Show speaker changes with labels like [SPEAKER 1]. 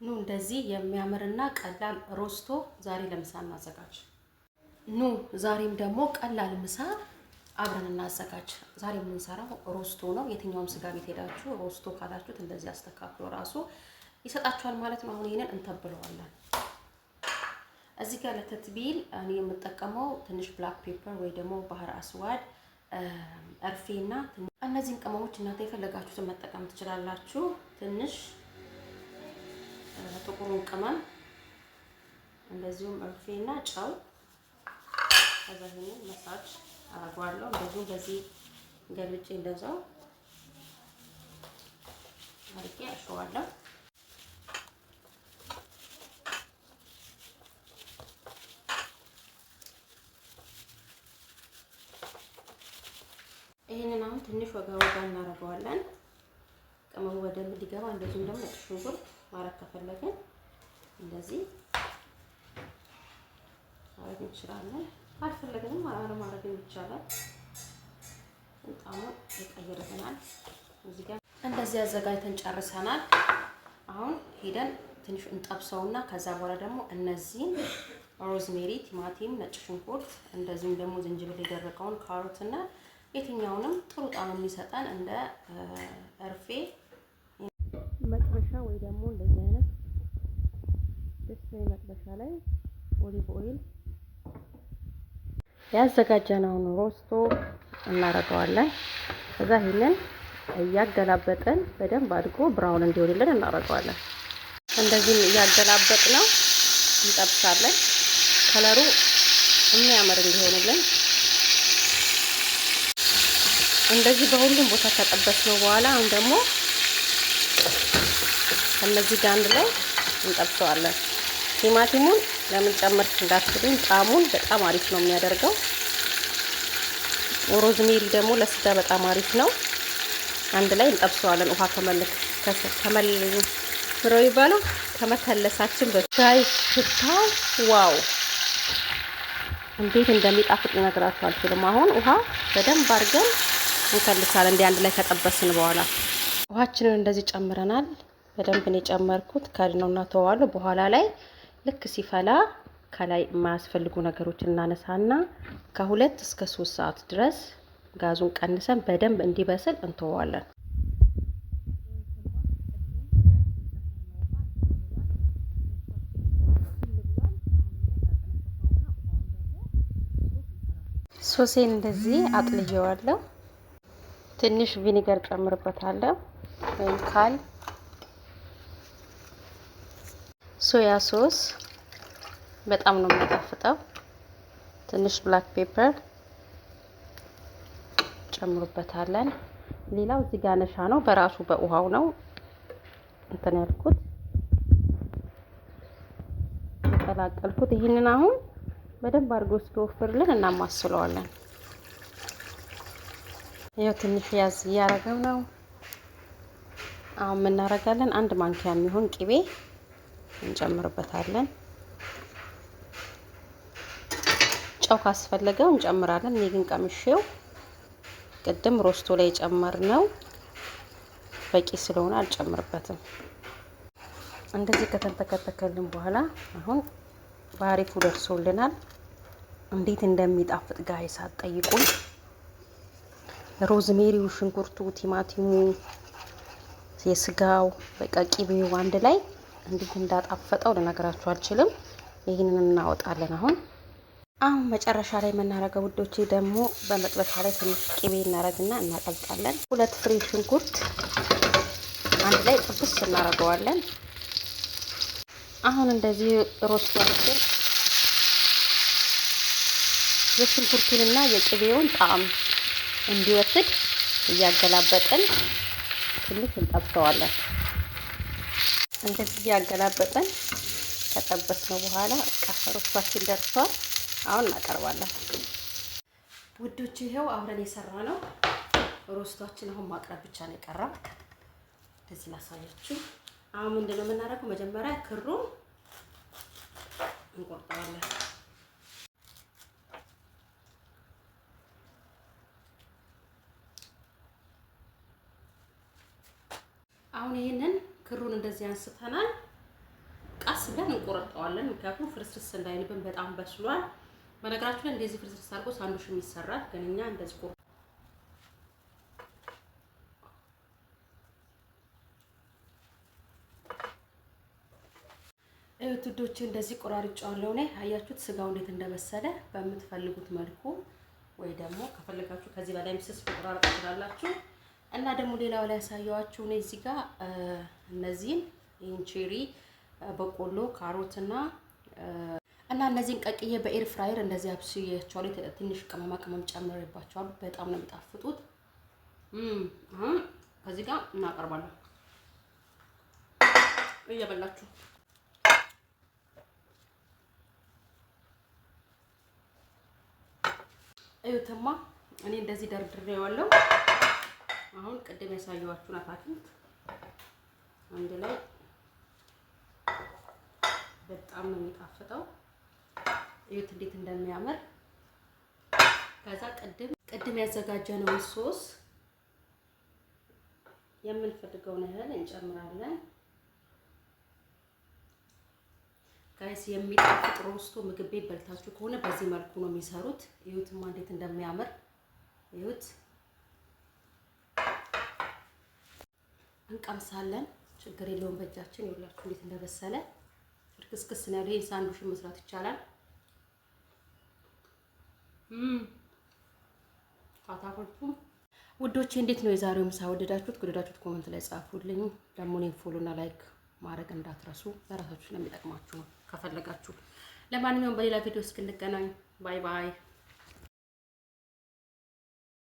[SPEAKER 1] ኑ እንደዚህ የሚያምርና ቀላል ሮስቶ ዛሬ ለምሳ እናዘጋጅ። ኑ ዛሬም ደግሞ ቀላል ምሳ አብረን እናዘጋጅ። ዛሬ የምንሰራው ሮስቶ ነው። የትኛውም ስጋ ቤት ሄዳችሁ ሮስቶ ካላችሁት እንደዚህ አስተካክሎ ራሱ ይሰጣችኋል ማለት ነው። አሁን ይሄንን እንተብለዋለን። እዚህ ጋር ለተትቢል እኔ የምጠቀመው ትንሽ ብላክ ፔፐር ወይ ደግሞ ባህር አስዋድ እርፌና እነዚህን ቅመሞች እናንተ የፈለጋችሁትን መጠቀም ትችላላችሁ። ትንሽ ጥቁሩን ቅመም እንደዚሁም እርፌና ጨው ከዛ ይሄን መሳጅ አደርገዋለሁ። እንደዚሁም በዚህ ገልብጬ እንደዛው አርቄ አሸዋለሁ። ይሄንን አሁን ትንሽ ወጋ እናደርገዋለን ቅመሙ በደንብ እንዲገባ። እንደዚሁም ደግሞ ነጭ ሽንኩርት ማረግ ከፈለግን እንደዚህ ማረግ እንችላለን። ካልፈለግንም ማረግ ይቻላል። ጣሙ ይቀየርልናል። እዚህ ጋር እንደዚህ አዘጋጅተን ጨርሰናል። አሁን ሄደን ትንሽ እንጠብሰውና ከዛ በኋላ ደግሞ እነዚህን ሮዝሜሪ፣ ቲማቲም፣ ነጭ ሽንኩርት እንደዚሁም ደግሞ ዝንጅብል የደረቀውን ካሮት እና የትኛውንም ጥሩ ጣዕም የሚሰጠን እንደ እርፌ መጥበሻ ወይ ደግሞ እንደዚህ አይነት ደስ መጥበሻ ላይ ኦሊቭ ኦይል ያዘጋጀነውን ሮስቶ እናረጋዋለን። ከዛ ይሄንን እያገላበጥን በደንብ አድርጎ ብራውን እንዲሆንልን እናረጋዋለን። እንደዚህ እያገላበጥነው እንጠብሳለን። ከለሩ የሚያምር እንዲሆንልን እንደዚህ በሁሉም ቦታ ከጠበስነው በኋላ አሁን ደግሞ ከነዚህ ጋር አንድ ላይ እንጠብሰዋለን። ቲማቲሙን ለምን ጨመርክ እንዳትሉኝ ጣዕሙን በጣም አሪፍ ነው የሚያደርገው። ሮዝሜሪ ደግሞ ለስጋ በጣም አሪፍ ነው። አንድ ላይ እንጠብሰዋለን። ውሃ ከመከለሳችን በፊት ሽታው ዋው እንዴት እንደሚጣፍጥ ልነግራችሁ አልችልም። አሁን ውሃ በደንብ አድርገን እንከልሳለን። እንደ አንድ ላይ ከጠበስን በኋላ ውሃችንን እንደዚህ ጨምረናል። በደንብ ነው የጨመርኩት። ከድነውና ተዋሉ። በኋላ ላይ ልክ ሲፈላ ከላይ የማያስፈልጉ ነገሮችን እናነሳና ከ2 እስከ 3 ሰዓት ድረስ ጋዙን ቀንሰን በደንብ እንዲበስል እንተዋለን። ሶሴን እንደዚህ አጥልየዋለሁ። ትንሽ ቪኒገር ጨምርበታለሁ ወይም ካል ሶያ ሶስ በጣም ነው የሚጣፍጠው። ትንሽ ብላክ ፔፐር ጨምሩበታለን። ሌላው እዚህ ጋር ነሻ ነው በራሱ በውሃው ነው እንትን ያልኩት የቀላቀልኩት። ይሄንን አሁን በደንብ አድርጎ እስኪወፍርልን እናማስለዋለን። ይሄው ትንሽ ያዝ እያረገው ነው። አሁን ምን እናረጋለን? 1 ማንኪያ የሚሆን ቅቤ እንጨምርበታለን። ጨው ካስፈለገው እንጨምራለን። እኔ ግን ቀምሼው ቅድም ሮስቶ ላይ ጨመርነው በቂ ስለሆነ አልጨምርበትም። እንደዚህ ከተንተከተከልን በኋላ አሁን ባሪፉ ደርሶልናል። እንዴት እንደሚጣፍጥ ጋይስ አትጠይቁኝ። ሮዝሜሪው፣ ሽንኩርቱ፣ ቲማቲሙ፣ የስጋው በቃ ቅቤው አንድ ላይ እንዴት እንዳጣፈጠው ልነግራችሁ አልችልም። ይሄንን እናወጣለን። አሁን መጨረሻ ላይ የምናረገው ውዶቼ ደግሞ በመጥበሻ ላይ ትንሽ ቅቤ እናረግና እናቀልጣለን። 2 ፍሬ ሽንኩርት አንድ ላይ ጥብስ እናረገዋለን። አሁን እንደዚህ ሮስቷችን የሽንኩርቱንና የቅቤውን ጣዕም እንዲወስድ እያገላበጥን ትንሽ እንጠብሰዋለን። እንደዚህ እያገላበጥን ከጠበስነው በኋላ ሮስቷችን ደርሷል። አሁን እናቀርባለን። ውዶች ይሄው አብረን የሰራ ነው ሮስቷችን። አሁን ማቅረብ ብቻ ነው የቀረው። እንደዚህ ላሳያችሁ። አሁን ምንድነው የምናደርገው? መጀመሪያ ክሩን እንቆርጠዋለን። አሁን ይሄንን ክሩን እንደዚህ አንስተናል። እንቆርጠዋለን። ምክንያቱም ፍርስርስ እንዳይልብን በጣም በስሏል። በነገራችሁ ላይ እንደዚህ ፍርስርስ አድርጎ ሳንዱሽም ይሰራል። ግን እኛ እንደዚህ ውዶቼ እንደዚህ ቆራርጫለሁ ነው። አያችሁት ስጋው እንዴት እንደበሰለ። በምትፈልጉት መልኩ ወይ ደግሞ ከፈለጋችሁ ከዚህ በላይ ምስስ ቆራርጥ ትችላላችሁ። እና ደግሞ ሌላው ላይ ያሳየዋችሁ ነው እዚህ ጋር እነዚህን ቼሪ፣ በቆሎ፣ ካሮት እና እነዚህን ቀቅዬ በኤር ፍራየር እንደዚህ አብስዬያቸዋለሁ። ትንሽ ቅመማ ቅመም ጨምሬባቸዋለሁ። በጣም ነው የሚጣፍጡት። አሁን ከዚህ ጋር እናቀርባለን እየበላችሁ እዩትማ። እኔ እንደዚህ ደርድሬዋለሁ። አሁን ቅድም ያሳየኋችሁን አታክልት አንድ ላይ በጣም ነው የሚጣፍጠው። እዩት እንዴት እንደሚያምር። ከዛ ቅድም ያዘጋጀነው ሶስ የምንፈልገውን ያህል እንጨምራለን። ጋይስ የሚጣፍጥ ሮስቶ ምግብ ቤት በልታችሁ ከሆነ በዚህ መልኩ ነው የሚሰሩት። እዩትማ እንዴት እንደሚያምር እዩት። እንቀምሳለን፣ ችግር የለውም በእጃችን። ይኸውላችሁ እንዴት እንደበሰለ ፍርክስክስ ነው። ይሄን ሳንዱሽ መስራት ይቻላል። አታፍርቱ ውዶቼ። እንዴት ነው የዛሬው ምሳ? ወደዳችሁት? ከወደዳችሁት ኮሜንት ላይ ጻፉልኝ። ደግሞ እኔን ፎሎ እና ላይክ ማድረግ እንዳትረሱ። ለራሳችሁ ስለሚጠቅማችሁ ነው ከፈለጋችሁ። ለማንኛውም በሌላ ቪዲዮ እስክንገናኝ ባይ ባይ።